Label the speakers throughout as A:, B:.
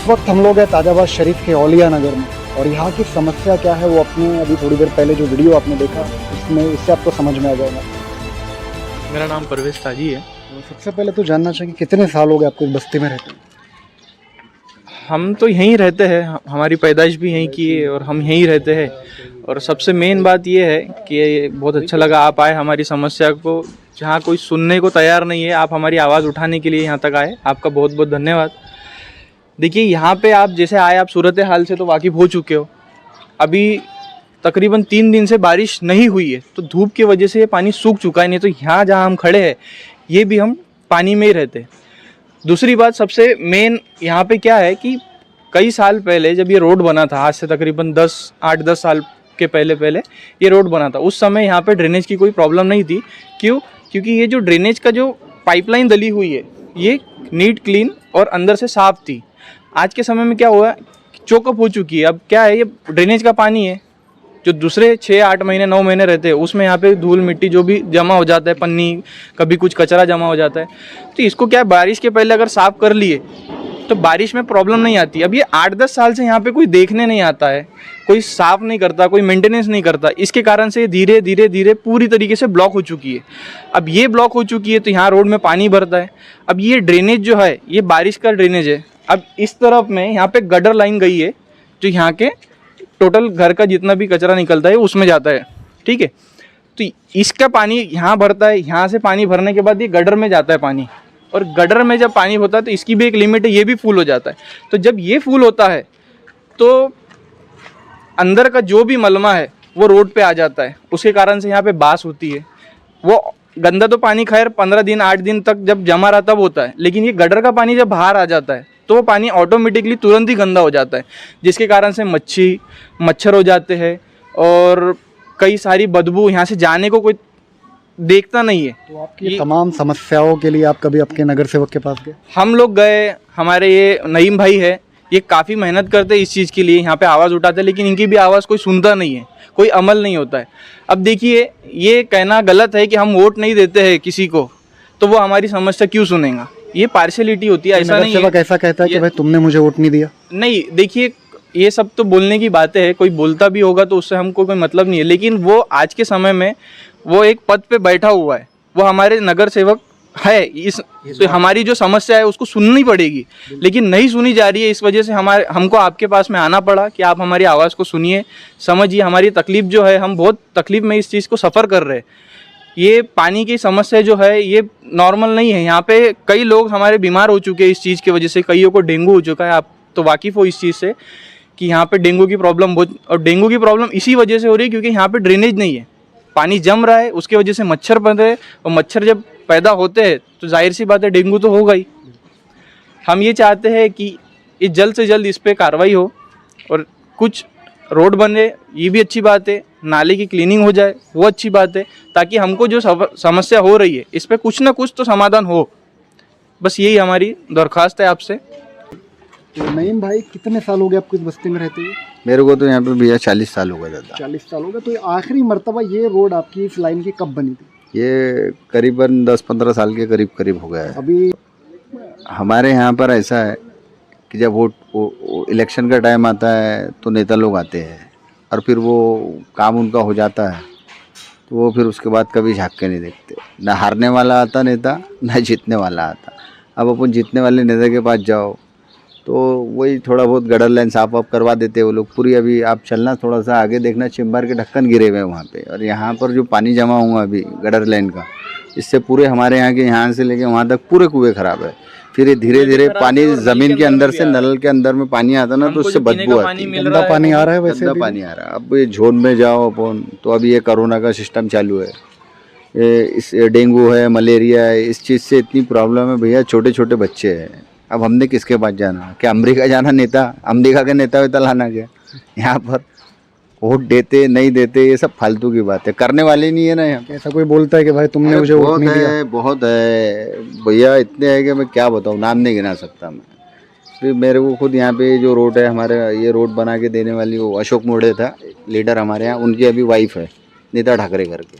A: इस वक्त हम लोग हैं ताजाबाद शरीफ के औलिया नगर में और यहाँ की समस्या क्या है वो अपने अभी थोड़ी देर पहले जो वीडियो आपने देखा इससे आपको समझ में आ जाएगा।
B: मेरा नाम परवेश ताजी है।
A: तो सबसे पहले तो जानना चाहिए कितने साल हो गए आपको इस बस्ती में रहते हैं?
B: हम तो यहीं रहते हैं, हमारी पैदाइश भी यहीं की है और हम यहीं रहते हैं। और सबसे मेन बात ये है कि बहुत अच्छा लगा आप आए हमारी समस्या को, जहाँ कोई सुनने को तैयार नहीं है, आप हमारी आवाज़ उठाने के लिए यहाँ तक आए, आपका बहुत बहुत धन्यवाद। देखिए यहाँ पे आप जैसे आए, आप सूरत हाल से तो वाकिफ़ हो चुके हो। अभी तकरीबन 3 दिन से बारिश नहीं हुई है, तो धूप की वजह से ये पानी सूख चुका है। नहीं तो यहाँ जहाँ हम खड़े हैं ये भी हम पानी में ही रहते। दूसरी बात सबसे मेन यहाँ पे क्या है कि कई साल पहले जब ये रोड बना था, आज से तकरीबन 8-10 साल के पहले ये रोड बना था, उस समय यहाँ पे ड्रेनेज की कोई प्रॉब्लम नहीं थी। क्यों? क्योंकि ये जो ड्रेनेज का जो पाइपलाइन डली हुई है ये नीट क्लीन और अंदर से साफ थी। आज के समय में क्या हुआ, चोकअप हो चुकी है। अब क्या है, ये ड्रेनेज का पानी है जो दूसरे 6-8 महीने 9 महीने रहते हैं, उसमें यहाँ पे धूल मिट्टी जो भी जमा हो जाता है, पन्नी कभी कुछ कचरा जमा हो जाता है। तो इसको क्या है, बारिश के पहले अगर साफ़ कर लिए तो बारिश में प्रॉब्लम नहीं आती। अब ये 8-10 साल से यहाँ पे कोई देखने नहीं आता है, कोई साफ़ नहीं करता, कोई मेंटेनेंस नहीं करता। इसके कारण से धीरे धीरे पूरी तरीके से ब्लॉक हो चुकी है। अब ये ब्लॉक हो चुकी है तो यहाँ रोड में पानी भरता है। अब ये ड्रेनेज जो है ये बारिश का ड्रेनेज है। अब इस तरफ में यहाँ पे गटर लाइन गई है जो यहाँ के टोटल घर का जितना भी कचरा निकलता है उसमें जाता है, ठीक है। तो इसका पानी यहाँ भरता है, यहाँ से पानी भरने के बाद ये गटर में जाता है पानी, और गटर में जब पानी होता है तो इसकी भी एक लिमिट है, ये भी फुल हो जाता है। तो जब ये फुल होता है तो अंदर का जो भी मलमा है वो रोड पे आ जाता है, उसके कारण से यहाँ पे बास होती है। वो गंदा तो पानी खैर 15 दिन 8 दिन तक जब जमा रहा तब होता है, लेकिन ये गटर का पानी जब बाहर आ जाता है तो वो पानी ऑटोमेटिकली तुरंत ही गंदा हो जाता है, जिसके कारण से मच्छर हो जाते हैं और कई सारी बदबू, यहाँ से जाने को कोई देखता नहीं है।
A: तो आपकी तमाम समस्याओं के लिए आप कभी आपके नगर सेवक के पास गए?
B: हम लोग गए, हमारे ये नईम भाई है, ये काफ़ी मेहनत करते हैं इस चीज़ के लिए, यहाँ पे आवाज़ उठाते हैं, लेकिन इनकी भी आवाज़ कोई सुनता नहीं है, कोई अमल नहीं होता है। अब देखिए ये कहना गलत है कि हम वोट नहीं देते हैं किसी को तो वो हमारी समस्या क्यों सुनेगा, ये पार्शियलिटी होती है। ऐसा नहीं है,
A: ऐसा कहता है कि भाई तुमने मुझे वोट नहीं दिया।
B: नहीं, देखिए ये सब तो बोलने की बातें है, कोई बोलता भी होगा तो उससे हमको कोई मतलब नहीं है, लेकिन वो आज के समय में वो एक पद पे बैठा हुआ है, वो हमारे नगर सेवक है। तो हमारी जो समस्या है उसको सुननी पड़ेगी, लेकिन नहीं सुनी जा रही है। इस वजह से हमको आपके पास में आना पड़ा कि आप हमारी आवाज़ को सुनिए, समझिए हमारी तकलीफ़ जो है। हम बहुत तकलीफ़ में इस चीज़ को सफ़र कर रहे हैं। ये पानी की समस्या जो है ये नॉर्मल नहीं है। यहाँ पे कई लोग हमारे बीमार हो चुके हैं इस चीज़ की वजह से, कईयों को डेंगू हो चुका है। आप तो वाकिफ़ हो इस चीज़ से कि यहाँ पे डेंगू की प्रॉब्लम बहुत, और डेंगू की प्रॉब्लम इसी वजह से हो रही है क्योंकि यहाँ पे ड्रेनेज नहीं है, पानी जम रहा है, उसके वजह से मच्छर बन रहे हैं, और मच्छर जब पैदा होते हैं तो जाहिर सी बात है डेंगू तो होगा ही। हम ये चाहते हैं कि ये जल्द से जल्द इस पर कार्रवाई हो और कुछ रोड बने, ये भी अच्छी बात है, नाले की क्लीनिंग हो जाए वो अच्छी बात है, ताकि हमको जो समस्या हो रही है इस पर कुछ ना कुछ तो समाधान हो। बस यही हमारी दरख्वास्त है आपसे।
A: तो नईम भाई कितने साल हो गए आपको इस बस्ती में रहते हुए?
C: मेरे को तो यहाँ पे भैया 40 साल हो गए दादा।
A: 40 साल हो गए। तो आखिरी मर्तबा ये रोड आपकी इस लाइन की कब बनी थी?
C: ये करीबन 10-15 साल के करीब हो गया है।
A: अभी
C: हमारे यहाँ पर ऐसा है कि जब वोट इलेक्शन का टाइम आता है तो नेता लोग आते हैं और फिर वो काम उनका हो जाता है तो वो फिर उसके बाद कभी झाँक के नहीं देखते। ना हारने वाला आता नेता, ना जीतने वाला आता। अब अपन जीतने वाले नेता के पास जाओ तो वही थोड़ा बहुत गटर लाइन साफ वाफ करवा देते हैं वो लोग पूरी। अभी आप चलना थोड़ा सा आगे देखना, चिंबार के ढक्कन गिरे हुए हैं वहाँ पे, और यहाँ पर जो पानी जमा हुआ अभी गटर लाइन का, इससे पूरे हमारे यहाँ के यहाँ से लेके वहाँ तक पूरे कुएँ ख़राब है। फिर ये धीरे धीरे पानी ज़मीन के अंदर से, नल के अंदर में पानी आता ना तो उससे बदबू आती है,
A: गंदा पानी आ रहा है। वैसे
C: गंदा पानी आ रहा है। अब ये झोन में जाओ अपन तो अभी ये कोरोना का सिस्टम चालू है, इस डेंगू है, मलेरिया है, इस चीज़ से इतनी प्रॉब्लम है भैया। छोटे छोटे बच्चे हैं, अब हमने किसके पास जाना? क्या अमेरिका जाना? नेता अमेरिका के नेता वेता लाना क्या? यहाँ पर वोट देते नहीं देते ये सब फालतू की बात है, करने वाले नहीं है ना यहाँ।
A: ऐसा कोई बोलता है कि भाई तुमने मुझे वोट नहीं दिया?
C: बहुत है भैया, इतने हैं कि मैं क्या बताऊँ, नाम नहीं गिना सकता मैं। फिर मेरे को खुद यहाँ पे जो रोड है हमारे, ये रोड बना के देने वाली वो अशोक मोड़े था लीडर हमारे यहाँ, उनकी अभी वाइफ है नेता ठाकरे करके,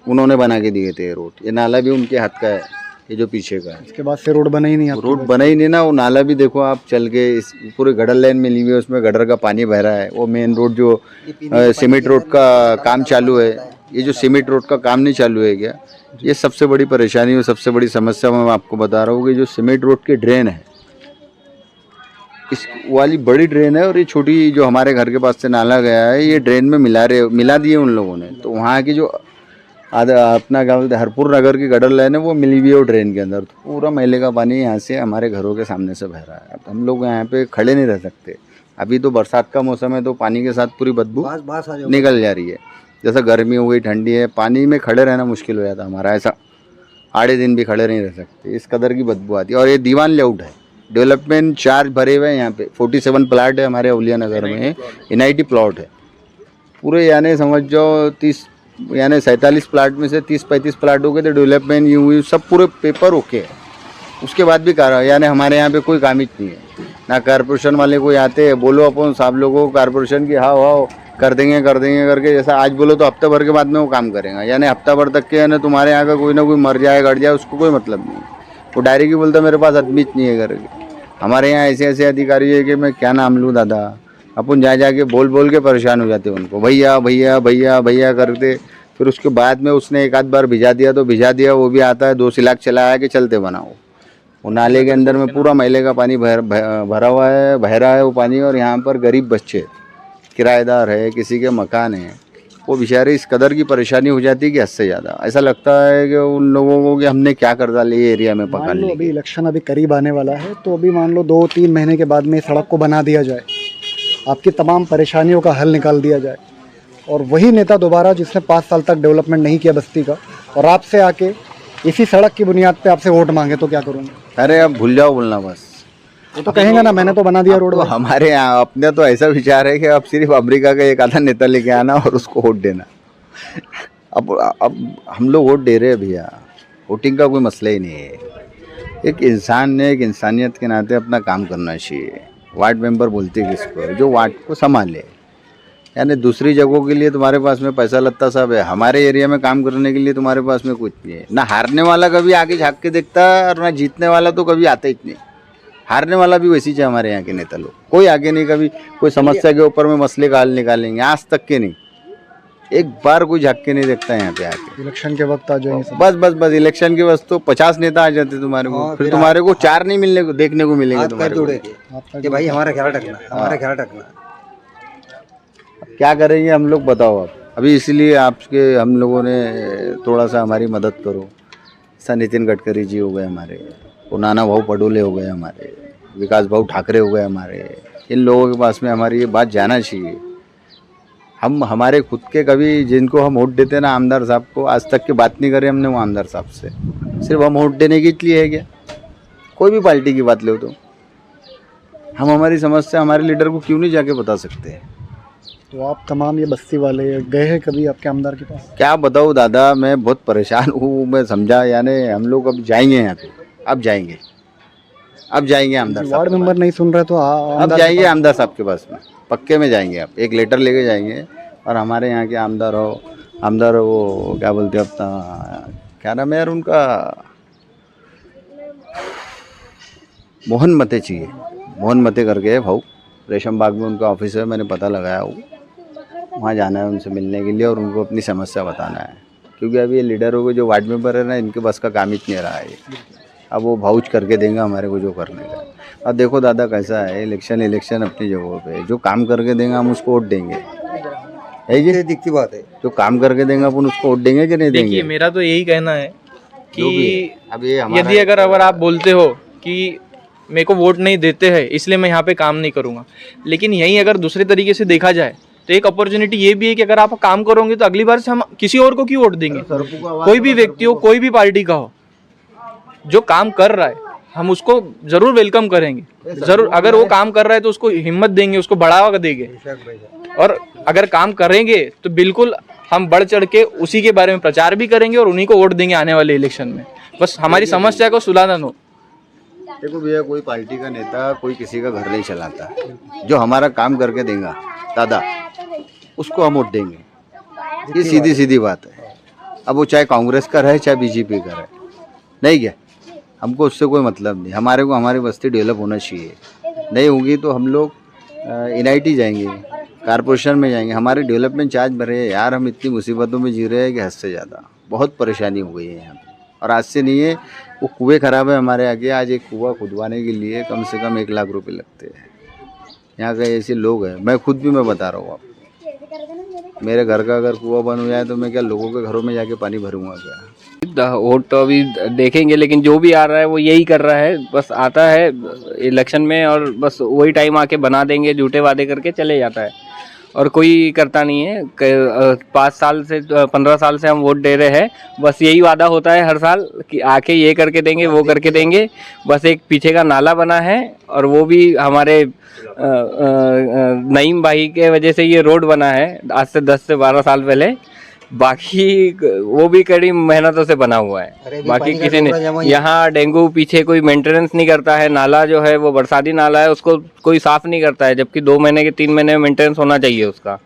C: उन्होंने बना के दिए थे ये रोड। ये नाला भी उनके हाथ का है, ये जो पीछे का है।
A: इसके बाद से रोड बना ही नहीं आपकी
C: रोड
A: वजह
C: बना ही नहीं ना, वो नाला भी देखो आप चल के, इस पूरे गटर लाइन मिली हुई है, उसमें गटर का पानी बह रहा है। वो मेन रोड जो सीमेंट रोड का काम चालू है, ये जो सीमेंट रोड का काम नहीं चालू है क्या, ये सबसे बड़ी परेशानी और सबसे बड़ी समस्या मैं आपको बता रहा हूँ कि जो सीमेंट रोड की ड्रेन है, इस वाली बड़ी ड्रेन है, और ये छोटी जो हमारे घर के पास से नाला गया है, ये ड्रेन में मिला दिए उन लोगों ने। तो वहाँ की जो अपना क्या बोलते हैं हरपुर नगर की गटर लाइन है, वो मिली हुई है वो ड्रेन के अंदर। तो पूरा मैले का पानी यहाँ से हमारे घरों के सामने से बह रहा है। अब हम लोग यहाँ पे खड़े नहीं रह सकते। अभी तो बरसात का मौसम है, तो पानी के साथ पूरी बदबू निकल जा रही है। जैसा गर्मी हो गई, ठंडी है, पानी में खड़े रहना मुश्किल हो जाता है हमारा। ऐसा आधे दिन भी खड़े नहीं रह सकते, इस कदर की बदबू आती है। और ये दीवान लेआउट है, डेवलपमेंट चार्ज भरे हुए हैं यहाँ पे। 47 प्लाट है हमारे औलिया नगर में, NIT प्लॉट है पूरे, यानी समझ जाओ 30 यानी 47 प्लाट में से 30-35 प्लाट हो गए थे डेवलपमेंट ये हुई, सब पूरे पेपर ओके है। उसके बाद भी यानी हमारे यहाँ पे कोई कामित नहीं है ना। कॉर्पोरेशन वाले कोई आते हैं, बोलो अपन सब लोगों को कॉर्पोरेशन की हाँ कर देंगे करके, जैसा आज बोलो तो हफ्ते भर के बाद में वो काम करेगा। यानी हफ्ता भर तक के यानी तुम्हारे यहाँ का कोई ना कोई मर जाए गड़ जाए, उसको कोई मतलब नहीं। वो डायरेक्ट ही बोलता मेरे पास आदमी नहीं है करके। हमारे यहाँ ऐसे अधिकारी है कि मैं क्या नाम लूँ दादा, अपन जाके बोल के परेशान हो जाते हैं उनको, भैया भैया भैया भैया करते। फिर उसके बाद में उसने एक आध बार भिजा दिया, वो भी आता है 2 सिलाक चलाया कि चलते बनाओ। वो नाले के अंदर में पूरा मैले का पानी भरा हुआ है, बह रहा है वो पानी। और यहाँ पर गरीब बच्चे किराएदार है, किसी के मकान है, वो बेचारे इस कदर की परेशानी हो जाती है कि हद से ज़्यादा। ऐसा लगता है कि उन लोगों को कि हमने क्या कर डाली ये एरिया में पकड़ ली।
A: अभी इलेक्शन अभी करीब आने वाला है, तो अभी मान लो 2-3 महीने के बाद में सड़क को बना दिया जाए, आपकी तमाम परेशानियों का हल निकाल दिया जाए, और वही नेता दोबारा जिसने 5 साल तक डेवलपमेंट नहीं किया बस्ती का, और आपसे आके इसी सड़क की बुनियाद पे आपसे वोट मांगे, तो क्या करूँगा?
C: अरे अब भूल जाओ बोलना बस।
A: वो तो कहेंगे ना मैंने तो बना दिया रोड।
C: तो हमारे यहाँ अपने तो ऐसा विचार है कि अब सिर्फ अमेरिका का एक आधा नेता लेके आना और उसको वोट देना। अब हम लोग वोट दे रहे हैं भैया, वोटिंग का कोई मसला ही नहीं है। एक इंसान ने एक इंसानियत के नाते अपना काम करना चाहिए। वार्ड मेंबर बोलते हैं किसको, जो वार्ड को संभाले। यानी दूसरी जगहों के लिए तुम्हारे पास में पैसा लत्ता सब है, हमारे एरिया में काम करने के लिए तुम्हारे पास में कुछ नहीं है। ना हारने वाला कभी आगे झाँक के देखता है, और ना जीतने वाला तो कभी आता ही नहीं। हारने वाला भी वैसी है हमारे यहाँ के नेता लोग, कोई आगे नहीं, कभी कोई समस्या के ऊपर में मसले का हल निकालेंगे, आज तक के नहीं। एक बार कोई झाँक के नहीं देखता है यहाँ पे आके।
A: इलेक्शन के वक्त आ जाएंगे
C: बस इलेक्शन के वक्त तो 50 नेता आ जाते तुम्हारे को, फिर तुम्हारे को 4 नहीं मिलने को देखने को मिलेंगे तुम्हारे को
A: कि भाई हमारा ख्याल रखना।
C: क्या करेंगे हम लोग, बताओ आप। अभी इसलिए आपके हम लोगों ने थोड़ा सा हमारी मदद करो। ऐसा नितिन गडकरी जी हो गए हमारे, वो नाना भाऊ पडोले हो गए हमारे, विकास भाऊ ठाकरे हो गए हमारे। इन लोगों के पास में हमारी ये बात जाना चाहिए। हम हमारे खुद के कभी जिनको हम वोट देते हैं ना, आमदार साहब को, आज तक की बात नहीं करें हमने वो आमदार साहब से। सिर्फ हम वोट देने के लिए है क्या? कोई भी पार्टी की बात लो तो हम हमारी समस्या हमारे लीडर को क्यों नहीं जाके बता सकते हैं?
A: तो आप तमाम ये बस्ती वाले गए हैं कभी आपके आमदार के पास?
C: क्या बताऊँ दादा, मैं बहुत परेशान हूँ। मैं समझा, यानी हम लोग अब जाएंगे यहाँ पे, अब जाएंगे आमदार साहब।
A: वार्ड मेंबर नहीं सुन रहे तो
C: अब जाएंगे आमदार साहब के पास में, पक्के में जाएंगे। आप एक लेटर लेके जाएंगे, और हमारे यहाँ के आमदार वो क्या बोलते हैं अपना, क्या नाम है यार उनका, मोहन मते चाहिए, मोहन मते करके है भाऊ, रेशम बाग में उनका ऑफिस है, मैंने पता लगाया वो। वहाँ जाना है उनसे मिलने के लिए, और उनको अपनी समस्या बताना है। क्योंकि अभी ये लीडरों को जो वार्ड मेंबर है ना, इनके बस का काम इतना रहा है। अब वो भाउच करके देंगे हमारे को जो करने का। अब देखो दादा कैसा है, इलेक्शन अपनी जगहों पे, जो काम करके देंगे हम उसको वोट देंगे। ये दिखती बात है, जो काम करके देंगे अपन उसको वोट देंगे कि नहीं देंगे?
B: देखिए मेरा तो यही कहना है कि
C: अब ये
B: यदि अगर आप बोलते हो कि मेरे को वोट नहीं देते हैं इसलिए मैं यहाँ पे काम नहीं करूँगा, लेकिन यही अगर दूसरे तरीके से देखा जाए तो एक अपॉर्चुनिटी ये भी है कि अगर आप काम करोगे तो अगली बार से हम किसी और को क्यों वोट देंगे? कोई भी व्यक्ति हो, कोई भी पार्टी का हो, जो काम कर रहा है हम उसको जरूर वेलकम करेंगे। जरूर अगर वो काम कर रहा है तो उसको हिम्मत देंगे, उसको बढ़ावा देंगे, और अगर काम करेंगे तो बिल्कुल हम बढ़ चढ़ के उसी के बारे में प्रचार भी करेंगे और उन्हीं को वोट देंगे आने वाले इलेक्शन में। बस हमारी समस्या को सुलझाना हो।
C: देखो भैया, कोई पार्टी का नेता कोई किसी का घर नहीं चलाता। जो हमारा काम करके देगा दादा, उसको हम वोट देंगे। ये सीधी बात है। अब वो चाहे कांग्रेस का रहे चाहे बीजेपी का रहे, नहीं क्या? हमको उससे कोई मतलब नहीं, हमारे को हमारी बस्ती डेवलप होना चाहिए। नहीं होगी तो हम लोग NIT जाएंगे, कारपोरेशन में जाएंगे, हमारे डेवलपमेंट चार्ज भरे हैं यार। हम इतनी मुसीबतों में जी रहे हैं कि हद से ज़्यादा, बहुत परेशानी हो गई है यहाँ पे। और आज से नहीं है, वो कुएँ ख़राब है हमारे आगे। आज एक कुआं खुदवाने के लिए कम से कम 1 लाख रुपए लगते हैं। यहाँ के ऐसे लोग हैं, मैं खुद भी मैं बता रहा हूँ आपको, मेरे घर का अगर कुआं बन हो जाए तो मैं क्या लोगों के घरों में जाके पानी भरूंगा क्या?
D: वोट तो अभी देखेंगे, लेकिन जो भी आ रहा है वो यही कर रहा है, बस आता है इलेक्शन में और बस वही टाइम आके बना देंगे, झूठे वादे करके चले जाता है और कोई करता नहीं है। 5 साल से 15 साल से हम वोट दे रहे हैं, बस यही वादा होता है हर साल कि आके ये करके देंगे वो करके देंगे। बस एक पीछे का नाला बना है और वो भी हमारे नईम भाई के वजह से ये रोड बना है आज से 10 से 12 साल पहले। बाकी वो भी कड़ी मेहनतों से बना हुआ है, बाकी किसी ने यहाँ डेंगू पीछे कोई मेंटेनेंस नहीं करता है। नाला जो है वो बरसाती नाला है, उसको कोई साफ नहीं करता है, जबकि 2 महीने के 3 महीने में मेंटेनेंस होना चाहिए उसका,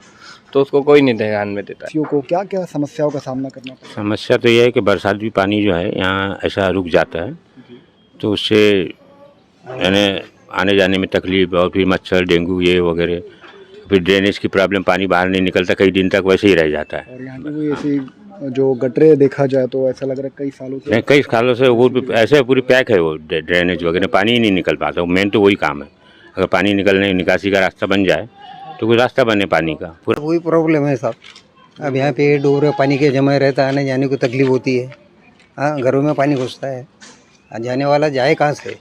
D: तो उसको कोई नहीं ध्यान में देता है।
A: वासियों को क्या क्या समस्याओं का सामना करना पड़ता
E: समस्या तो यह है कि बरसाती पानी जो है यहाँ ऐसा रुक जाता है, तो उससे यानी आने जाने में तकलीफ और फिर मच्छर डेंगू ये वगैरह, फिर ड्रेनेज की प्रॉब्लम, पानी बाहर नहीं निकलता, कई दिन तक वैसे ही रह जाता है।
A: और यहाँ की कोई ऐसी जो गटरे देखा जाए तो ऐसा लग रहा है कई सालों से
E: नहीं, कई सालों से वो ऐसे पूरी पैक है, वो ड्रेनेज वगैरह, पानी ही नहीं निकल पाता। वो मेन तो वही काम है, अगर पानी निकलने निकासी का रास्ता बन जाए तो कोई रास्ता बने पानी का। पूरा
F: वही प्रॉब्लम है साहब। अब यहाँ पे डोर पानी के जमा रहता है, आने जाने को तकलीफ होती है। हाँ, घरों में पानी घुसता है, जाने वाला जाए कहाँ से।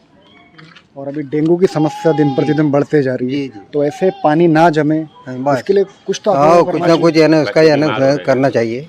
A: और अभी डेंगू की समस्या दिन प्रतिदिन बढ़ते जा रही है,
F: जी।
A: तो ऐसे पानी ना जमे
F: बस
A: इसके लिए कुछ तो
F: हाँ,
A: आपको
F: कुछ
A: करना
F: ना कुछ है ना, उसका है ना करना चाहिए।